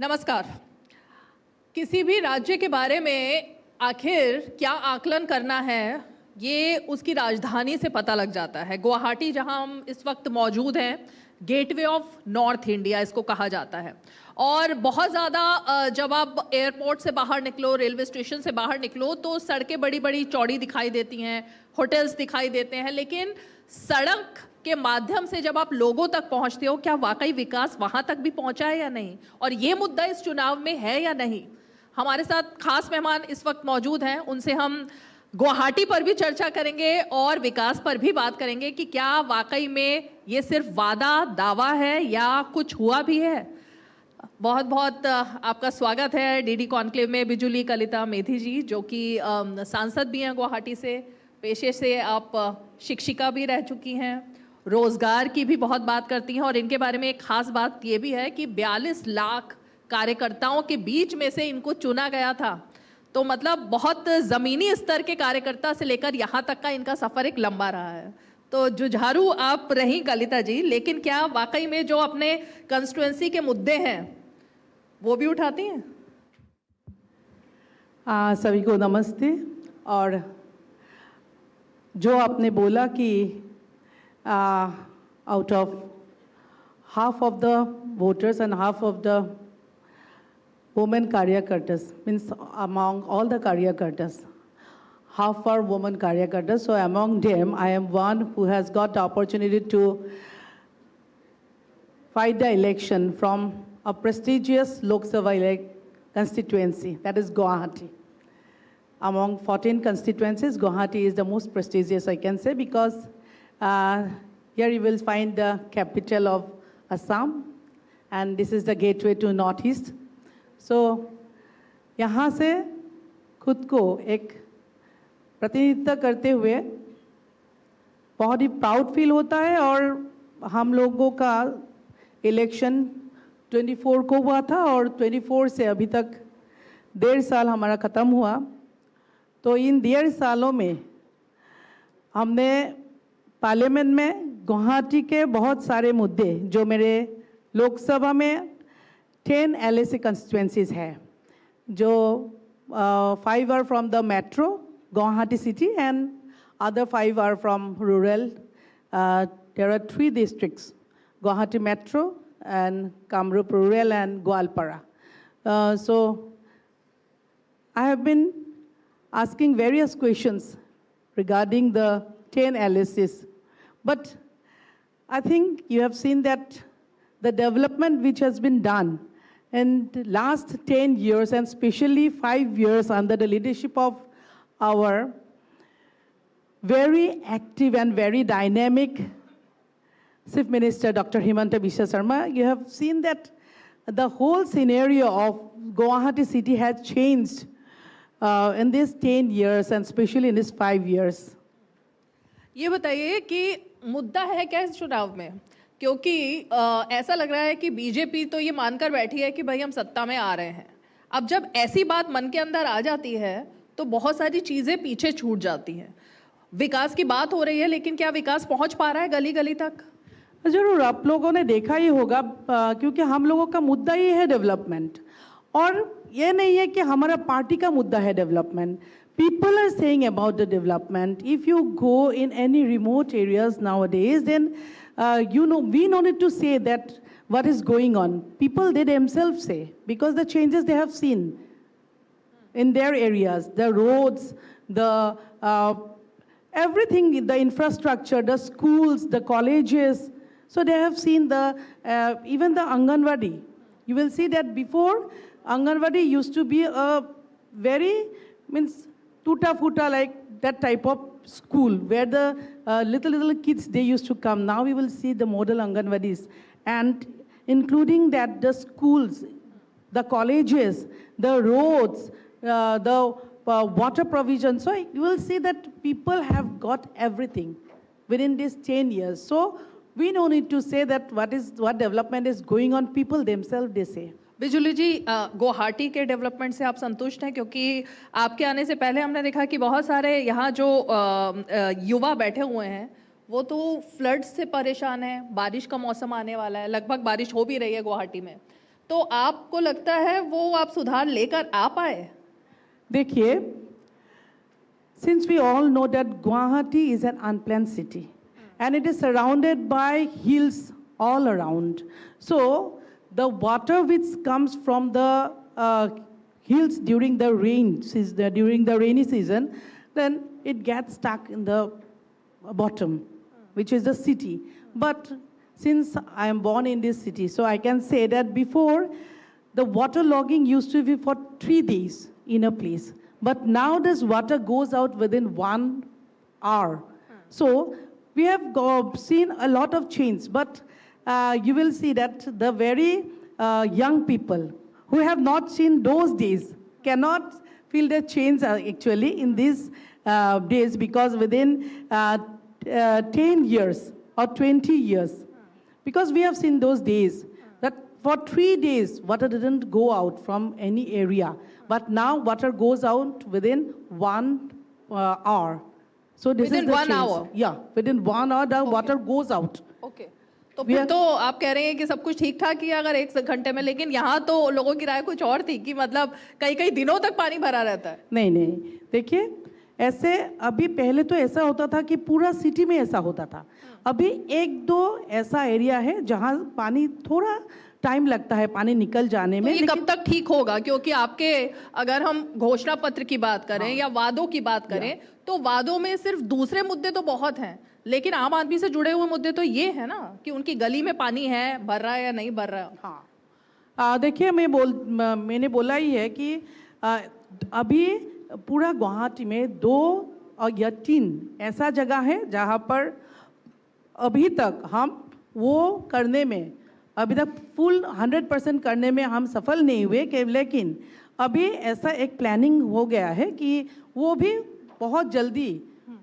नमस्कार। किसी भी राज्य के बारे में आखिर क्या आकलन करना है, ये उसकी राजधानी से पता लग जाता है। गुवाहाटी जहां हम इस वक्त मौजूद हैं, गेटवे ऑफ नॉर्थ इंडिया इसको कहा जाता है। और बहुत ज़्यादा जब आप एयरपोर्ट से बाहर निकलो, रेलवे स्टेशन से बाहर निकलो, तो सड़कें बड़ी बड़ी चौड़ी दिखाई देती हैं, होटल्स दिखाई देते हैं, लेकिन सड़क के माध्यम से जब आप लोगों तक पहुंचते हो, क्या वाकई विकास वहां तक भी पहुंचा है या नहीं, और ये मुद्दा इस चुनाव में है या नहीं। हमारे साथ खास मेहमान इस वक्त मौजूद हैं, उनसे हम गुवाहाटी पर भी चर्चा करेंगे और विकास पर भी बात करेंगे कि क्या वाकई में ये सिर्फ वादा दावा है या कुछ हुआ भी है। बहुत बहुत आपका स्वागत है डीडी कॉन्क्लेव में बिजुली कलिता मेधी जी, जो कि सांसद भी हैं गुवाहाटी से, पेशे से आप शिक्षिका भी रह चुकी हैं, रोजगार की भी बहुत बात करती हैं, और इनके बारे में एक खास बात ये भी है कि 42 लाख कार्यकर्ताओं के बीच में से इनको चुना गया था। तो मतलब बहुत ज़मीनी स्तर के कार्यकर्ता से लेकर यहाँ तक का इनका सफ़र एक लंबा रहा है। तो जुझारू आप रही कलिता जी, लेकिन क्या वाकई में जो अपने कंस्टिट्यूएंसी के मुद्दे हैं वो भी उठाती हैं? सभी को नमस्ते। और जो आपने बोला कि out of half of the voters and half of the women karyakartas, means among all the karyakartas, half are women karyakartas. So among them, I am one who has got the opportunity to fight the election from a prestigious Lok Sabha constituency, that is Guwahati. Among 14 constituencies, Guwahati is the most prestigious, I can say, because here you will find the capital of Assam, and this is the gateway to Northeast. So, यहाँ से खुद को एक प्रतिनिधित्व करते हुए बहुत ही proud feel होता है। और हम लोगों का इलेक्शन 24 को हुआ था, और 24 से अभी तक 1.5 साल हमारा ख़त्म हुआ। तो इन 1.5 सालों में हमने पार्लियामेंट में गुवाहाटी के बहुत सारे मुद्दे, जो मेरे लोकसभा में 10 LAC कंस्टिट्यूएंसीज है, जो 5 are from the metro Guwahati city and other 5 are from rural. There are 3 districts: Guwahati Metro and Kamrup Rural and Goalpara. So I have been asking various questions regarding the 10 LACs, but I think you have seen that the development which has been done in the last 10 years, and especially 5 years under the leadership of our very active and very dynamic Chief Minister Dr. Himanta Biswa Sarma, you have seen that the whole scenario of Guwahati city has changed in these 10 years and especially in these 5 years. ये बताइए कि मुद्दा है क्या इस चुनाव में, क्योंकि ऐसा लग रहा है कि बीजेपी तो ये मानकर बैठी है कि भाई हम सत्ता में आ रहे हैं। अब जब ऐसी बात मन के अंदर आ जाती है तो बहुत सारी चीज़ें पीछे छूट जाती हैं। विकास की बात हो रही है, लेकिन क्या विकास पहुंच पा रहा है गली गली तक? जरूर आप लोगों ने देखा ही होगा, क्योंकि हम लोगों का मुद्दा ही है डेवलपमेंट, और ये नहीं है कि हमारा पार्टी का मुद्दा है development. People are saying about the development. If you go in any remote areas nowadays, then we no need to say that what is going on. People, they themselves say, because the changes they have seen in their areas, the roads, the everything, the infrastructure, the schools, the colleges. So they have seen the even the Anganwadi. You will see that before Anganwadi used to be a very tuta-futa, like that type of school where the little kids, they used to come. Now we will see the model Anganwadis, and including that the schools, the colleges, the roads, the water provision. So you will see that people have got everything within these 10 years. So we no need to say that what development is going on. People themselves, they say. बिजुली जी, गुवाहाटी के development से आप संतुष्ट हैं? क्योंकि आपके आने से पहले हमने देखा कि बहुत सारे यहाँ जो युवा बैठे हुए हैं वो तो फ्लड से परेशान हैं। बारिश का मौसम आने वाला है, लगभग बारिश हो भी रही है गुवाहाटी में, तो आपको लगता है वो आप सुधार लेकर आ पाए? देखिए, since we all know that Guwahati is an unplanned city and it is surrounded by hills all around. So the water which comes from the hills during the during the rainy season, then it gets stuck in the bottom, which is the city. But since I am born in this city, so I can say that before the water logging used to be for 3 days in a place. But now this water goes out within 1 hour. So we have seen a lot of change, but you will see that the very young people who have not seen those days cannot feel the change actually in these days, because within 10 years or 20 years, because we have seen those days that for 3 days water didn't go out from any area, but now water goes out within 1 hour. So this Within is the 1 change. hour? Yeah, within 1 hour the water goes out. Okay, तो फिर तो आप कह रहे हैं कि सब कुछ ठीक ठाक किया अगर 1 घंटे में, लेकिन यहाँ तो लोगों की राय कुछ और थी कि मतलब कई कई दिनों तक पानी भरा रहता है। नहीं नहीं, देखिए ऐसे अभी पहले तो ऐसा होता था कि पूरा सिटी में ऐसा होता था। अभी 1-2 ऐसा एरिया है जहाँ पानी थोड़ा टाइम लगता है पानी निकल जाने में। तो ये कब तक ठीक होगा? क्योंकि आपके अगर हम घोषणा पत्र की बात करें या वादों की बात करें तो वादों में सिर्फ दूसरे मुद्दे तो बहुत हैं, लेकिन आम आदमी से जुड़े हुए मुद्दे तो ये है ना कि उनकी गली में पानी है, भर रहा है या नहीं भर रहा। हाँ, देखिए मैंने बोला ही है कि अभी पूरा गुवाहाटी में 2 या 3 ऐसा जगह है जहाँ पर अभी तक हम वो करने में अभी तक फुल 100% करने में हम सफल नहीं हुए, लेकिन अभी ऐसा एक प्लानिंग हो गया है कि वो भी बहुत जल्दी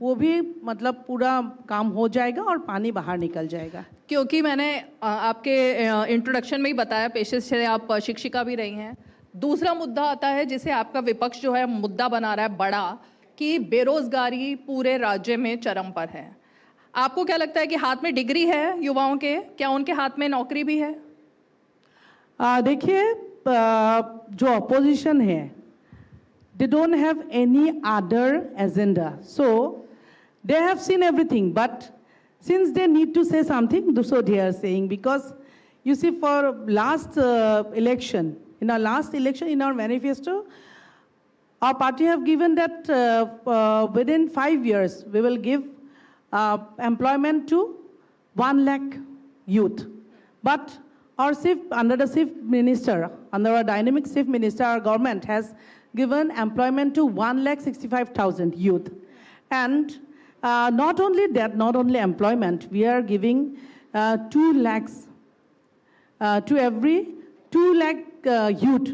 वो भी मतलब पूरा काम हो जाएगा और पानी बाहर निकल जाएगा। क्योंकि मैंने आपके इंट्रोडक्शन में ही बताया, पेशे से आप शिक्षिका भी रही हैं। दूसरा मुद्दा आता है जिसे आपका विपक्ष जो है मुद्दा बना रहा है बड़ा, कि बेरोजगारी पूरे राज्य में चरम पर है। आपको क्या लगता है कि हाथ में डिग्री है युवाओं के, क्या उनके हाथ में नौकरी भी है? देखिए जो अपोजिशन है, they don't have any other agenda, so they have seen everything, but since they need to say something, so they are saying, because you see for last election, in our last election, in our manifesto, our party have given that within 5 years we will give employment to 1 lakh youth. But our under the chief minister, under our dynamic chief minister, our government has given employment to 1,65,000 youth. And not only that, not only employment, we are giving 2 lakhs to every 2 lakh youth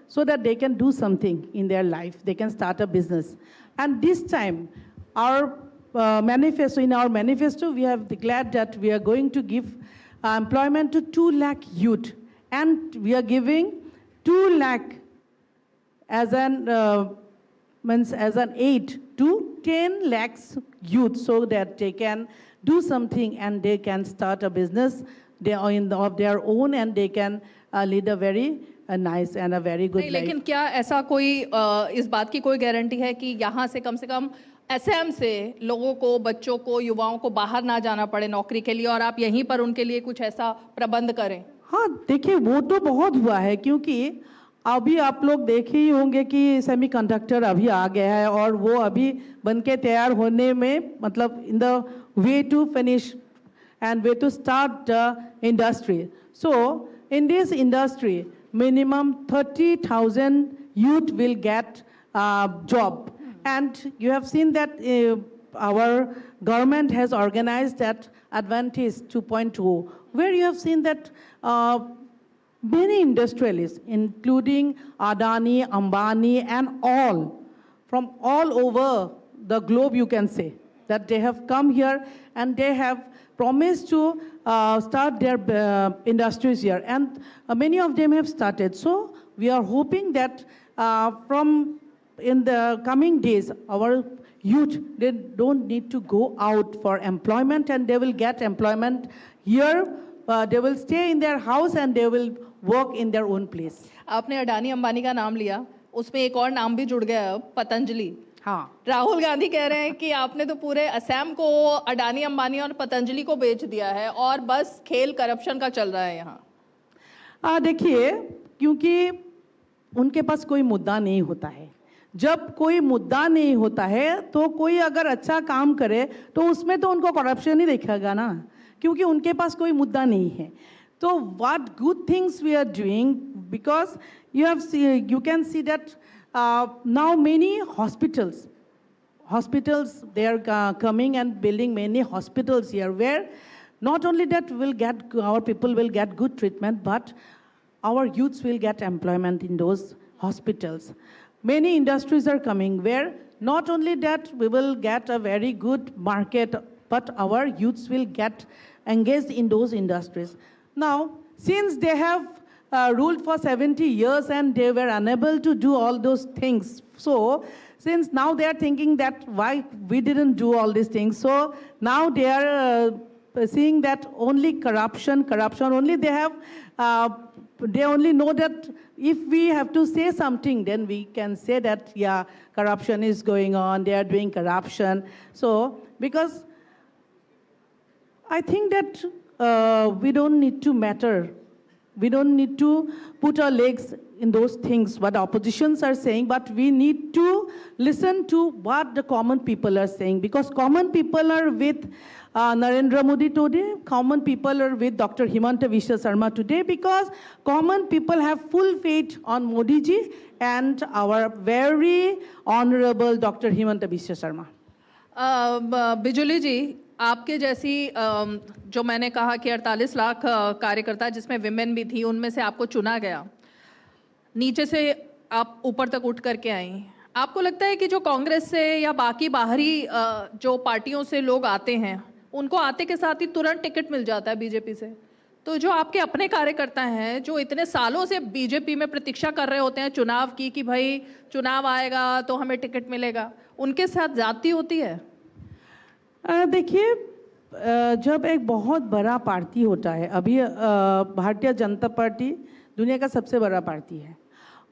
so that they can do something in their life, they can start a business. And this time, our in our manifesto, we have declared that we are going to give employment to 2 lakh youth, and we are giving 2 lakh as an aid to 10 lakhs youth, so that they can do something and they can start a business of their own, and they can lead a very nice and a very good life. लेकिन क्या ऐसा कोई इस बात की कोई guarantee है कि यहाँ से कम एसएम से लोगों को, बच्चों को, युवाओं को बाहर ना जाना पड़े नौकरी के लिए और आप यहीं पर उनके लिए कुछ ऐसा प्रबंध करें? हाँ, देखिए वो तो बहुत हुआ है, क्योंकि अभी आप लोग देखे ही होंगे कि सेमीकंडक्टर अभी आ गया है और वो अभी बनके तैयार होने में, मतलब in the way to finish and way to start the industry. So in this industry, minimum 30,000 youth will get a job. And you have seen that our government has organized that Advantage 2.0, where you have seen that many industrialists, including Adani, Ambani, and all, from all over the globe, you can say, that they have come here and they have promised to start their industries here. And many of them have started. So we are hoping that from in the coming days, our youth, they don't need to go out for employment, and they will get employment here. They will stay in their house and they will work in their own place. आपने अडानी अंबानी का नाम लिया, उसमें एक और नाम भी जुड़ गया अब, पतंजलि। हाँ, राहुल गांधी कह रहे हैं कि आपने तो पूरे असम को अडानी अंबानी और पतंजलि को बेच दिया है और बस खेल करप्शन का चल रहा है यहाँ। देखिए, क्योंकि उनके पास कोई मुद्दा नहीं होता है। जब कोई मुद्दा नहीं होता है तो कोई अगर अच्छा काम करे तो उसमें तो उनको करप्शन ही दिखेगा ना, क्योंकि उनके पास कोई मुद्दा नहीं है। तो what good things we are doing, because you can see that now many hospitals they are coming and building many hospitals here, where not only that our people will get good treatment, but our youths will get employment in those hospitals. Many industries are coming where not only that we will get a very good market, but our youths will get engaged in those industries. Now, since they have ruled for 70 years and they were unable to do all those things, so since now they are thinking that why we didn't do all these things, so now they are seeing that only corruption only they have. They only know that if we have to say something, then we can say that, yeah, corruption is going on, they are doing corruption. So, because I think that we don't need to matter. We don't need to put our legs in those things what the oppositions are saying, but we need to listen to what the common people are saying, because common people are with Narendra Modi today, common people are with Dr. Himanta Biswa Sarma today, because common people have full faith on Modi ji and our very honorable Dr. Himanta Biswa Sarma. बिजुली जी, आपके जैसी जो मैंने कहा कि 48 लाख कार्यकर्ता जिसमें women भी थी, उनमें से आपको चुना गया, नीचे से आप ऊपर तक उठ करके आई। आपको लगता है कि जो कांग्रेस से या बाकी बाहरी जो पार्टियों से लोग आते हैं, उनको आते के साथ ही तुरंत टिकट मिल जाता है बीजेपी से, तो जो आपके अपने कार्यकर्ता हैं जो इतने सालों से बीजेपी में प्रतीक्षा कर रहे होते हैं चुनाव की कि भाई चुनाव आएगा तो हमें टिकट मिलेगा, उनके साथ जाती होती है? देखिए, जब एक बहुत बड़ा पार्टी होता है, अभी भारतीय जनता पार्टी दुनिया का सबसे बड़ा पार्टी है,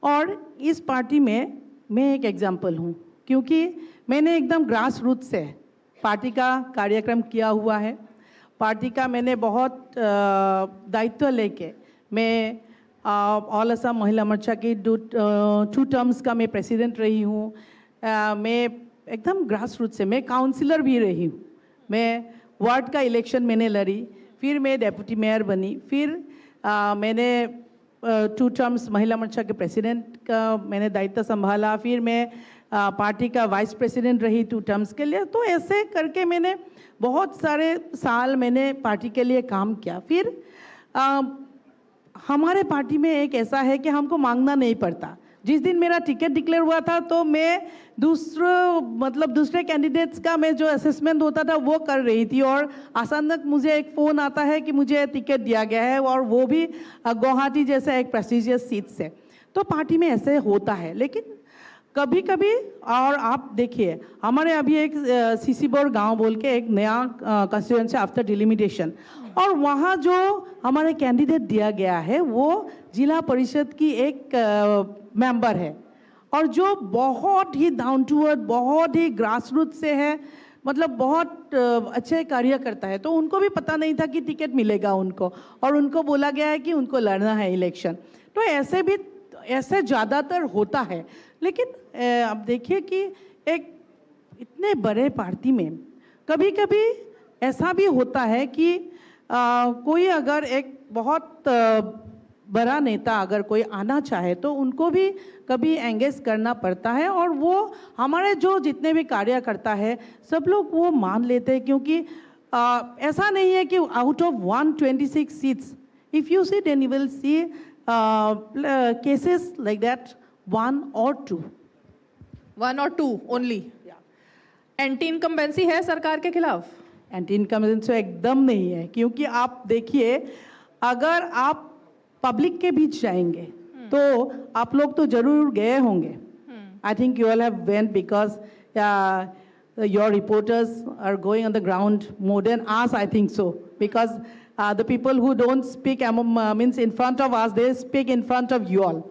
और इस पार्टी में मैं एक एग्जाम्पल हूँ, क्योंकि मैंने एकदम ग्रास रूट से पार्टी का कार्यक्रम किया हुआ है। पार्टी का मैंने बहुत दायित्व लेके मैं ऑल असम महिला मोर्चा की 2 टर्म्स का मैं प्रेसिडेंट रही हूँ। मैं एकदम ग्रास रूट से मैं काउंसिलर भी रही हूँ। मैं वार्ड का इलेक्शन मैंने लड़ी, फिर मैं डेप्यूटी मेयर बनी, फिर मैंने 2 टर्म्स महिला मोर्चा के प्रेसिडेंट का मैंने दायित्व संभाला, फिर मैं पार्टी का वाइस प्रेसिडेंट रही 2 टर्म्स के लिए। तो ऐसे करके मैंने बहुत सारे साल मैंने पार्टी के लिए काम किया। फिर हमारे पार्टी में एक ऐसा है कि हमको मांगना नहीं पड़ता। जिस दिन मेरा टिकट डिक्लेयर हुआ था तो मैं दूसरे कैंडिडेट्स का मैं जो असेसमेंट होता था वो कर रही थी, और अचानक मुझे एक फ़ोन आता है कि मुझे टिकट दिया गया है, और वो भी गुवाहाटी जैसे एक प्रेस्टिजियस सीट से। तो पार्टी में ऐसे होता है, लेकिन कभी कभी, और आप देखिए हमारे अभी एक सीसीबोर गांव बोल के एक नया कंस्टिट्यूएंसी आफ्टर डिलिमिटेशन, और वहाँ जो हमारे कैंडिडेट दिया गया है वो जिला परिषद की एक मेंबर है, और जो बहुत ही डाउन टू अर्थ, बहुत ही ग्रास रूट से है, मतलब बहुत अच्छे कार्य करता है। तो उनको भी पता नहीं था कि टिकट मिलेगा उनको, और उनको बोला गया है कि उनको लड़ना है इलेक्शन। तो ऐसे ज़्यादातर होता है। लेकिन अब देखिए कि एक इतने बड़े पार्टी में कभी कभी ऐसा भी होता है कि कोई अगर एक बहुत बड़ा नेता अगर कोई आना चाहे तो उनको भी कभी एंगेज करना पड़ता है, और वो हमारे जो जितने भी कार्यकर्ता है सब लोग वो मान लेते हैं, क्योंकि ऐसा नहीं है कि out of 126 seats if you see then you will see cases like that 1 or 2 only. Anti incumbency है सरकार के खिलाफ? एंटी इनकम्बेंसी एकदम नहीं है, क्योंकि आप देखिए अगर आप पब्लिक के बीच जाएंगे तो आप लोग तो जरूर गए होंगे। I think you all have went because your reporters are going on the ground more than us, I think so, because the people who don't speak means in front of us, they speak in front of you all.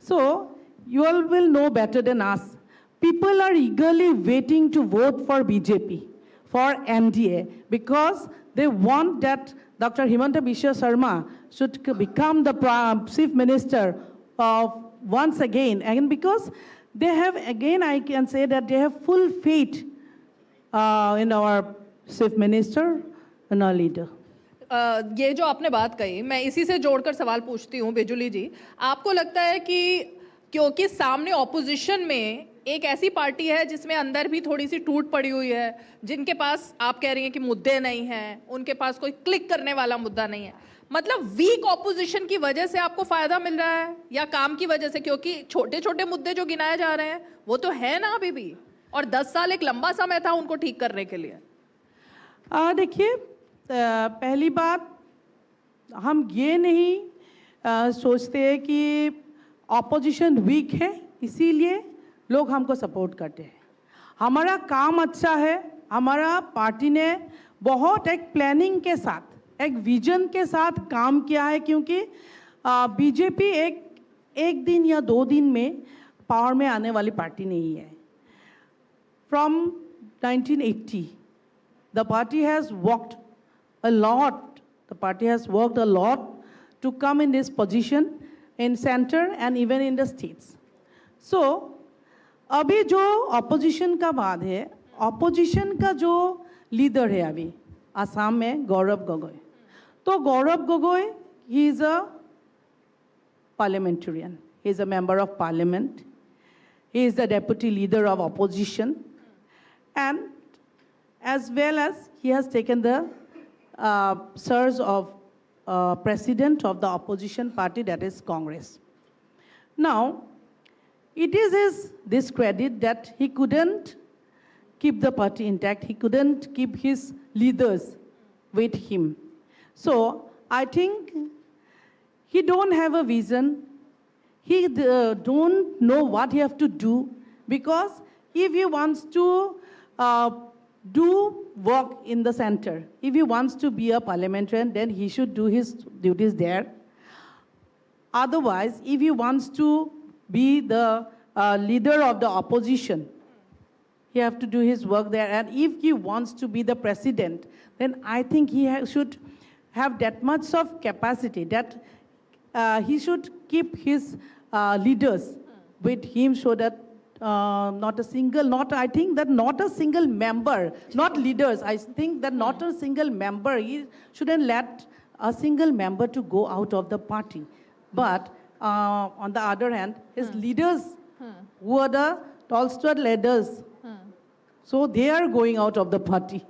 So you all will know better than us. People are eagerly waiting to vote for BJP, for NDA, because they want that Dr. Himanta Biswa Sarma should become the Chief Minister of once again. And because they have, again, I can say that they have full faith in our Chief Minister and our leader. ये जो आपने बात कही, मैं इसी से जोड़कर सवाल पूछती हूँ बिजुली जी, आपको लगता है कि क्योंकि सामने ऑपोजिशन में एक ऐसी पार्टी है जिसमें अंदर भी थोड़ी सी टूट पड़ी हुई है, जिनके पास आप कह रही हैं कि मुद्दे नहीं हैं, उनके पास कोई क्लिक करने वाला मुद्दा नहीं है, मतलब वीक ऑपोजिशन की वजह से आपको फायदा मिल रहा है या काम की वजह से? क्योंकि छोटे छोटे मुद्दे जो गिनाए जा रहे हैं वो तो है ना अभी भी, और 10 साल एक लंबा समय था उनको ठीक करने के लिए। देखिए, पहली बात, हम ये नहीं सोचते कि ऑपोजिशन वीक है इसीलिए लोग हमको सपोर्ट करते हैं। हमारा काम अच्छा है, हमारा पार्टी ने बहुत एक प्लानिंग के साथ, एक विजन के साथ काम किया है, क्योंकि बीजेपी एक दिन या 2 दिन में पावर में आने वाली पार्टी नहीं है। From 1980 the party has worked a lot, to come in this position in center and even in the states. So अभी जो ऑपोजिशन का बात है, ऑपोजिशन का जो लीडर है अभी आसाम में गौरव गोगोई, तो गौरव गोगोई ही is a parliamentarian, he is a member of parliament, he is the deputy leader of opposition, and as well as he has taken the surge of president of the opposition party, that is Congress. Now, it is his discredit that he couldn't keep the party intact, he couldn't keep his leaders with him. So I think he don't have a vision, he don't know what he have to do, because if he wants to do work in the center, if he wants to be a parliamentarian, then he should do his duties there. Otherwise, if he wants to be the leader of the opposition, he have to do his work there. And if he wants to be the president, then I think he should have that much of capacity that he should keep his leaders with him, so that not a single member, not leaders, I think that not a single member, he shouldn't let a single member to go out of the party. But on the other hand, his leaders, who are the Tolstoy leaders, so they are going out of the party.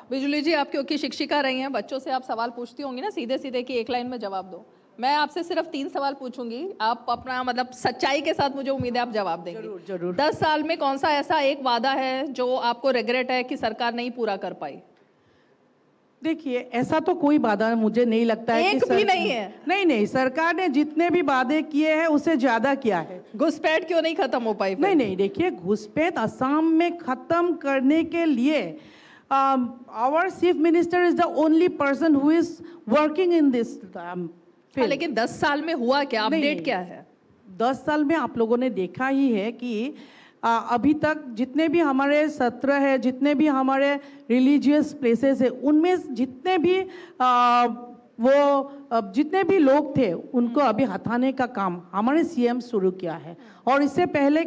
बिजुली जी, आप क्योंकि शिक्षिका रही हैं, बच्चों से आप सवाल पूछती होंगी ना सीधे सीधे कि एक लाइन में जवाब दो। मैं आपसे सिर्फ 3 सवाल पूछूंगी, आप अपना मतलब सच्चाई के साथ, मुझे उम्मीद है आप जवाब देंगे। जरूर जरूर। 10 साल में कौन सा ऐसा एक वादा है जो आपको रिग्रेट है कि सरकार नहीं पूरा कर पाई? देखिए, ऐसा तो कोई वादा मुझे नहीं लगता है एक भी नहीं है। नहीं, सरकार ने जितने भी वादे किए हैं उससे ज्यादा किया है। घुसपैठ क्यों नहीं खत्म हो पाई? नहीं, देखिए, घुसपैठ असम में खत्म करने के लिए our chief minister is the only person who is working in this field. लेकिन 10 साल में हुआ क्या? अपडेट क्या है? 10 साल में आप लोगों ने देखा ही है कि अभी तक जितने भी हमारे सत्र है, जितने भी हमारे रिलीजियस प्लेसेस है, उनमें जितने भी लोग थे उनको अभी हटाने का काम हमारे सीएम शुरू किया है। और इससे पहले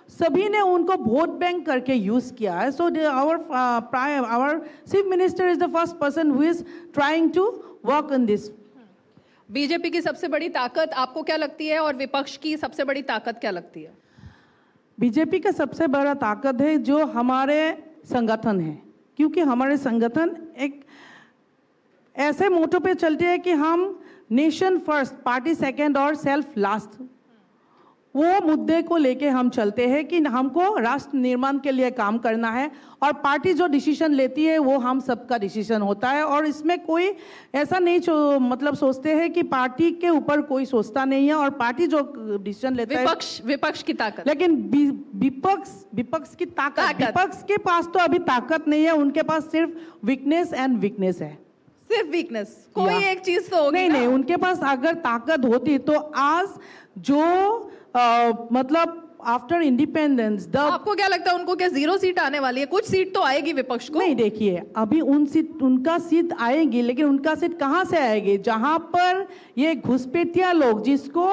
सभी ने उनको वोट बैंक करके यूज किया है। सो our chief minister is the first person who is trying to work on this. BJP की सबसे बड़ी ताकत आपको क्या लगती है और विपक्ष की सबसे बड़ी ताकत क्या लगती है? बीजेपी का सबसे बड़ा ताकत है जो हमारे संगठन है, क्योंकि हमारे संगठन एक ऐसे मोटो पे चलते हैं कि हम नेशन फर्स्ट, पार्टी सेकंड और सेल्फ लास्ट, वो मुद्दे को लेके हम चलते हैं कि हमको राष्ट्र निर्माण के लिए काम करना है, और पार्टी जो डिसीजन लेती है वो हम सबका डिसीजन होता है। और इसमें कोई ऐसा नहीं सोचते हैं कि पार्टी के ऊपर कोई सोचता नहीं है, और पार्टी जो डिसीजन लेता है विपक्ष की ताकत। लेकिन विपक्ष की ताकत, विपक्ष के पास तो अभी ताकत नहीं है, उनके पास सिर्फ वीकनेस है, सिर्फ वीकनेस, कोई Yeah. एक चीज तो होगी नहीं ना? नहीं, उनके पास अगर ताकत होती तो आज जो मतलब आफ्टर इंडिपेंडेंस द आपको क्या लगता है उनको क्या 0 सीट आने वाली है? कुछ सीट तो आएगी विपक्ष को। नहीं, देखिए अभी उनका सीट आएगी, लेकिन उनका सीट कहाँ से आएगी? जहां पर ये घुसपैठिया लोग जिसको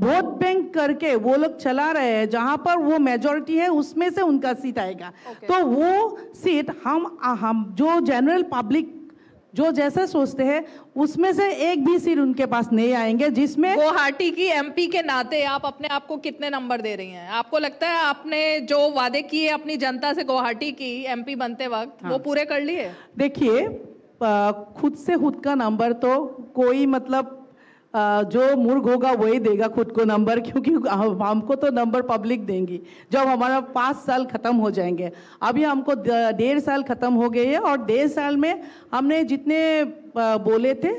वोट बैंक करके वो लोग चला रहे हैं, जहां पर वो मेजोरिटी है उसमें से उनका सीट आएगा। Okay. तो वो सीट हम जो जनरल पब्लिक जो जैसे सोचते हैं उसमें से एक भी सीट उनके पास नहीं आएंगे, जिसमें गुवाहाटी की एमपी के नाते आप अपने आप को कितने नंबर दे रही हैं? आपको लगता है आपने जो वादे किए अपनी जनता से गुवाहाटी की एमपी बनते वक्त वो पूरे कर लिए? देखिए खुद से खुद का नंबर तो कोई मतलब जो मूर्ख होगा वही देगा खुद को नंबर, क्योंकि हमको तो नंबर पब्लिक देंगी जब हमारा 5 साल खत्म हो जाएंगे। अभी हमको 1.5 साल खत्म हो गए हैं और 1.5 साल में हमने जितने बोले थे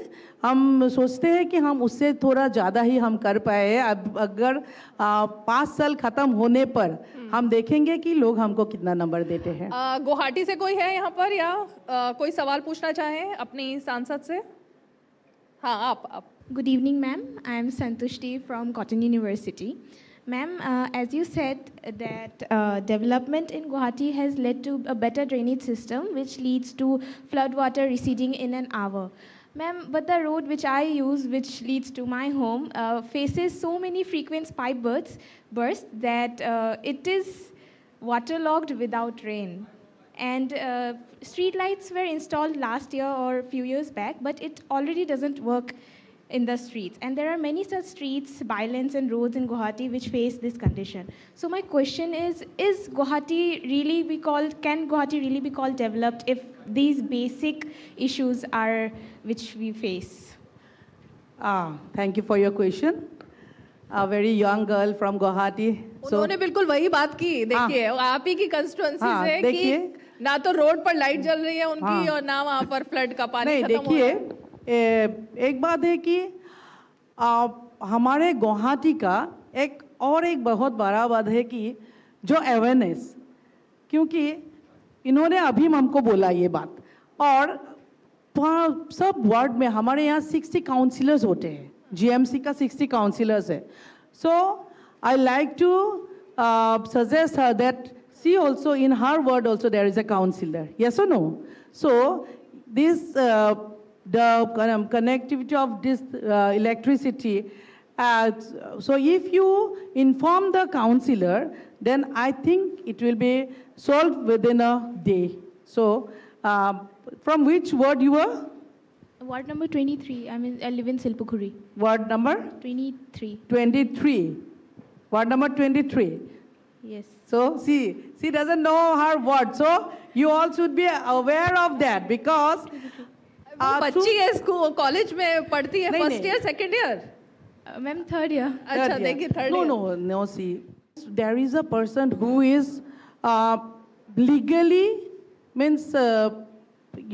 हम सोचते हैं कि हम उससे थोड़ा ज़्यादा ही हम कर पाए हैं। अब अगर 5 साल खत्म होने पर हम देखेंगे कि लोग हमको कितना नंबर देते हैं। गुवाहाटी से कोई है यहाँ पर या कोई सवाल पूछना चाहें अपनी सांसद से? हाँ आप। Good evening, ma'am. I am Santushti from Cotton University. Ma'am, as you said that development in Guwahati has led to a better drainage system which leads to flood water receding in an hour. Ma'am, but the road which I use, which leads to my home, faces so many frequent pipe bursts that it is waterlogged without rain. And street lights were installed last year or a few years back, but it already doesn't work in the streets. And there are many such streets, bylanes and roads in Guwahati which face this condition. So my question is Guwahati really can Guwahati really be called developed if these basic issues are which we face? Thank you for your question. A very young girl from Guwahati. उन्होंने बिल्कुल वही बात की। देखिए आप ही की constituency से कि ना तो रोड पर लाइट जल रही है उनकी और ना वहाँ पर फ्लड का पानी खत्म हो रहा है। देखिए एक बात है कि हमारे गुवाहाटी का एक बहुत बड़ा बात है कि जो अवेयरनेस, क्योंकि इन्होंने अभी हमको बोला ये बात, और सब वार्ड में हमारे यहाँ 60 काउंसिलर्स होते हैं, जीएमसी का 60 काउंसिलर्स है। So I like to suggest her that see also in her ward also there is a councillor, yes or no? So this the connectivity of this electricity. So if you inform the councillor, then I think it will be solved within a day. So from which ward you were? Ward number 23. I live in Silpakhuri. Ward number? 23. 23. Ward number 23. Yes. So she doesn't know her ward. So you all should be aware of that, because बच्ची है school college में पढ़ती है, first year second year? Ma'am, third year. अच्छा देखिए third year. No, see, there is a person who is legally means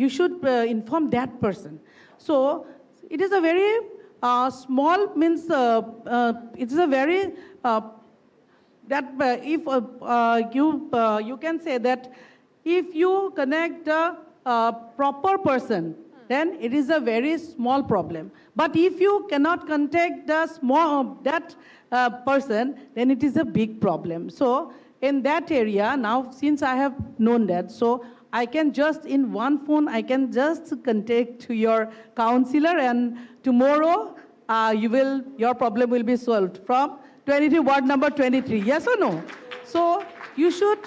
you should inform that person. So it is a very small means it is a very that if you can say that if you connect the proper person, then it is a very small problem. But if you cannot contact that person, then it is a big problem. So in that area, now since I have known that, so I can just in one phone, I can just contact to your counselor, and tomorrow your problem will be solved from 23, ward number 23. Yes or no? So you should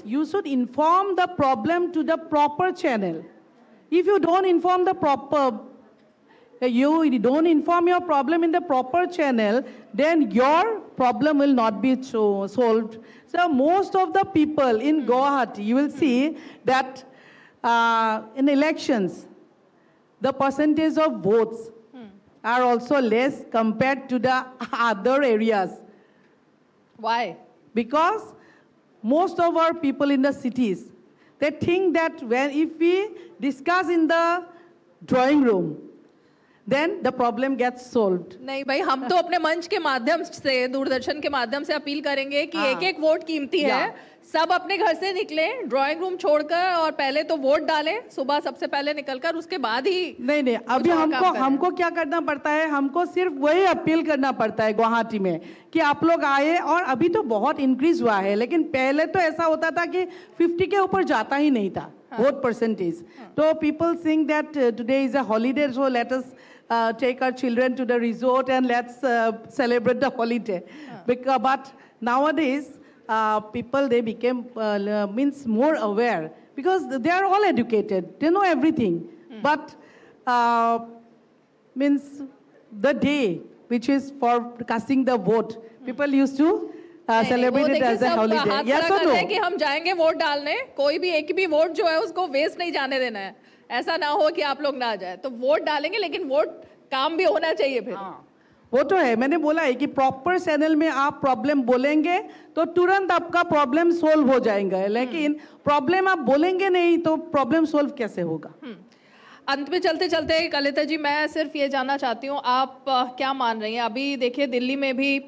you should inform the problem to the proper channel. If you don't inform the you don't inform your problem in the proper channel, then your problem will not be solved. So most of the people in Guwahati, you will see that in elections, the percentage of votes are also less compared to the other areas. Why? Because most of our people in the cities, they think that if we discuss in the drawing room, then the problem gets solved. नहीं भाई, हम तो अपने मंच के माध्यम से, दूरदर्शन के माध्यम से अपील करेंगे कि हाँ। एक एक वोट कीमती है। या। सब अपने घर से निकले, ड्राइंग रूम छोड़कर, और पहले तो वोट डालें सुबह सबसे पहले निकलकर, उसके बाद ही नहीं, अभी और काम करें। हमको क्या करना पड़ता है, हमको सिर्फ वही अपील करना पड़ता है गुवाहाटी में कि आप लोग आए। और अभी तो बहुत इंक्रीज हुआ है, लेकिन पहले तो ऐसा होता था कि 50 के ऊपर जाता ही नहीं था वोट परसेंटेज। तो people think that today is a holiday, so let us take our children to the resort and let's celebrate the holiday. But nowadays, people, they became means more aware because they are all educated. They know everything. But means the day which is for casting the vote, people used to celebrate it as a holiday. Yes or no? कि हम जाएंगे vote डालने, कोई भी एक भी vote जो है उसको वेस्ट नहीं जाने देना है। ऐसा ना हो कि आप लोग ना जाए, तो वोट डालेंगे, लेकिन वोट काम भी होना चाहिए फिर। वो तो है, मैंने बोला है कि प्रॉपर चैनल में आप प्रॉब्लम बोलेंगे तो तुरंत आपका प्रॉब्लम सोल्व हो जाएगा, लेकिन प्रॉब्लम आप बोलेंगे नहीं तो प्रॉब्लम सोल्व कैसे होगा। अंत में चलते चलते कलिता जी, मैं सिर्फ ये जानना चाहती हूँ, आप क्या मान रही हैं? अभी देखिए दिल्ली में भी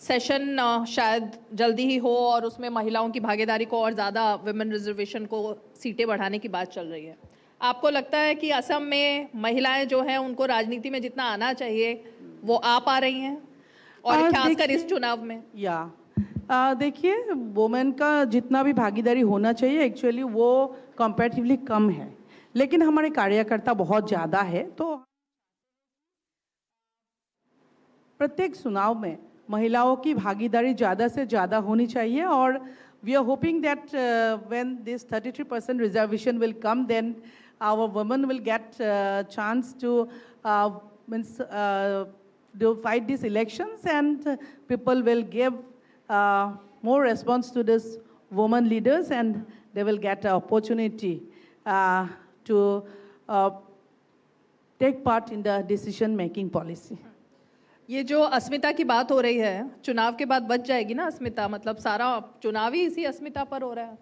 सेशन शायद जल्दी ही हो और उसमें महिलाओं की भागीदारी को और ज़्यादा, विमेन रिजर्वेशन को सीटें बढ़ाने की बात चल रही है। आपको लगता है कि असम में महिलाएं जो हैं उनको राजनीति में जितना आना चाहिए वो आ पा रही हैं, और खासकर इस चुनाव में? देखिए, वुमेन का जितना भी भागीदारी होना चाहिए एक्चुअली वो कंपैरेटिवली कम है, लेकिन हमारे कार्यकर्ता बहुत ज़्यादा है। तो प्रत्येक चुनाव में महिलाओं की भागीदारी ज़्यादा से ज़्यादा होनी चाहिए, और we are hoping that when this 33% reservation will come, then our women will get chance to fight these elections, and people will give more response to this women leaders, and they will get an opportunity to take part in the decision making policy. ये जो अस्मिता की बात हो रही है, चुनाव के बाद बच जाएगी ना अस्मिता? मतलब सारा चुनाव ही इसी अस्मिता पर हो रहा है।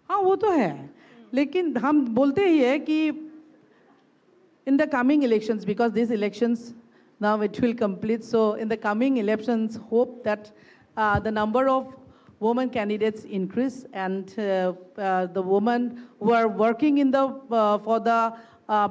हाँ, वो तो है, लेकिन हम बोलते ही है कि in the coming elections, because these elections now it will complete, so in the coming elections hope that the number of women candidates increase, and the women who are working in the for the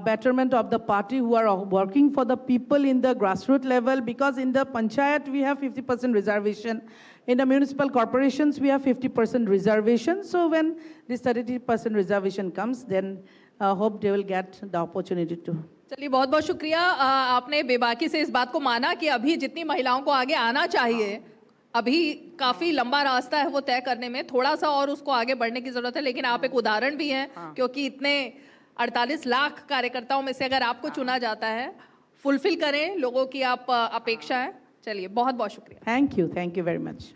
betterment of the party, who are working for the people in the grassroots level, because in the panchayat we have 50% reservation, in the municipal corporations we have 50% reservation. So when this 30% reservation comes, then hope they will get the opportunity to. चलिए, बहुत बहुत शुक्रिया। आपने बेबाकी से इस बात को माना कि अभी जितनी महिलाओं को आगे आना चाहिए, अभी काफ़ी लंबा रास्ता है वो तय करने में, थोड़ा सा और उसको आगे बढ़ने की ज़रूरत है। लेकिन आप एक उदाहरण भी हैं, क्योंकि इतने 48 लाख कार्यकर्ताओं में से अगर आपको चुना जाता है, फुलफिल करें लोगों की आप अपेक्षा है। चलिए, बहुत बहुत शुक्रिया। Thank you very much.